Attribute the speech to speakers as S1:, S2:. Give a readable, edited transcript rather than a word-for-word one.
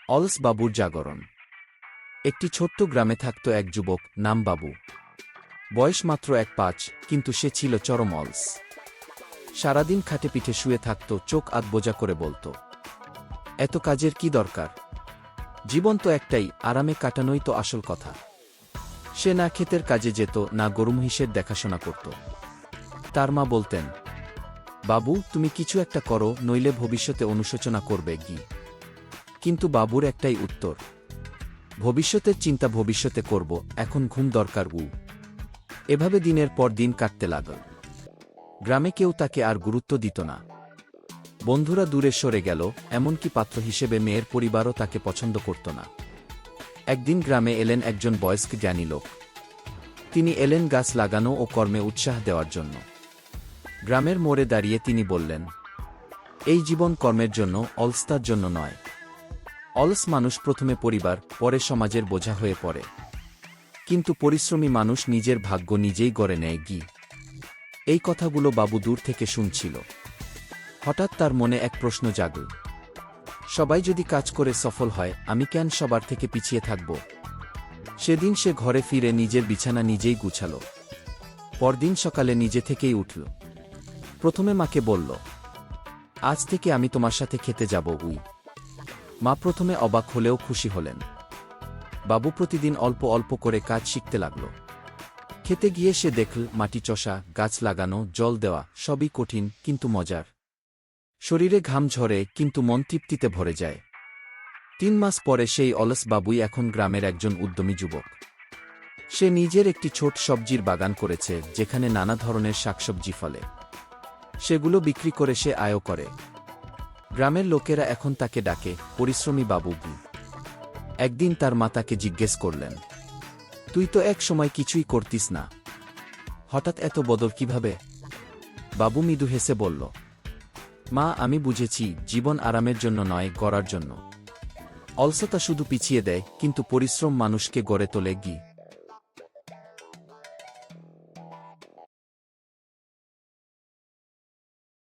S1: অলস বাবুর জাগরণ। একটি ছোট্ট গ্রামে থাকত এক যুবক, নাম বাবু। বয়স মাত্র ১-৫, কিন্তু সে ছিল চরম অলস। সারাদিন খাটে পিঠে শুয়ে থাকত, চোখ আধবোজা করে বলত, এত কাজের কি দরকার? জীবন তো একটাই, আরামে কাটানোই তো আসল কথা। সে না ক্ষেতের কাজে যেত, না গরু মহিষের দেখাশোনা করত। তার মা বলতেন, বাবু তুমি কিছু একটা করো, নইলে ভবিষ্যতে অনুশোচনা করবে গি। কিন্তু বাবুর একটাই উত্তর, ভবিষ্যতের চিন্তা ভবিষ্যতে করব, এখন ঘুম দরকার। এভাবে দিনের পর দিন কাটতে লাগল। গ্রামে কেউ তাকে আর গুরুত্ব দিত না। বন্ধুরা দূরে সরে গেল, এমনকি পাত্র হিসেবে মেয়ের পরিবারও তাকে পছন্দ করত না। একদিন গ্রামে এলেন একজন বয়স্ক জ্ঞানী লোক। তিনি এলেন গাছ লাগানো ও কর্মে উৎসাহ দেওয়ার জন্য। গ্রামের মোড়ে দাঁড়িয়ে তিনি বললেন, এই জীবন কর্মের জন্য, অলসতার জন্য নয়। অলস মানুষ প্রথমে পরিবার, পরে সমাজের বোঝা হয়ে পড়ে। কিন্তু পরিশ্রমী মানুষ নিজের ভাগ্য নিজেই গড়ে নেয় গি। এই কথাগুলো বাবু দূর থেকে শুনছিল। হঠাৎ তার মনে এক প্রশ্ন জাগল, সবাই যদি কাজ করে সফল হয়, আমি কেন সবার থেকে পিছিয়ে থাকব? সেদিন সে ঘরে ফিরে নিজের বিছানা নিজেই গুছাল। পরদিন সকালে নিজে থেকেই উঠল। প্রথমে মাকে বলল, আজ থেকে আমি তোমার সাথে খেতে যাব। মা প্রথমে অবাক হলেও খুশি হলেন। বাবু প্রতিদিন অল্প অল্প করে কাজ শিখতে লাগল। খেতে গিয়ে সে দেখল, মাটি চষা, গাছ লাগানো, জল দেওয়া সবই কঠিন, কিন্তু মজার। শরীরে ঘাম ঝরে, কিন্তু মন তৃপ্তিতে ভরে যায়। ৩ মাস পরে সেই অলস বাবুই এখন গ্রামের একজন উদ্যমী যুবক। সে নিজের একটি ছোট সবজির বাগান করেছে, যেখানে নানা ধরনের শাকসবজি ফলে। সেগুলো বিক্রি করে সে আয় করে। গ্রামের লোকেরা এখন তাকে ডাকে পরিশ্রমী বাবু। একদিন তার মা তাকে জিজ্ঞেস করলেন, তুই তো এক সময় কিছুই করতিস না, হঠাৎ এত বদল কিভাবে? বাবু মৃদু হেসে বলল, মা আমি বুঝেছি, জীবন আরামের জন্য নয়, গড়ার জন্য। অলসতা শুধু পিছিয়ে দেয়, কিন্তু পরিশ্রম মানুষকে গড়ে তোলে গি।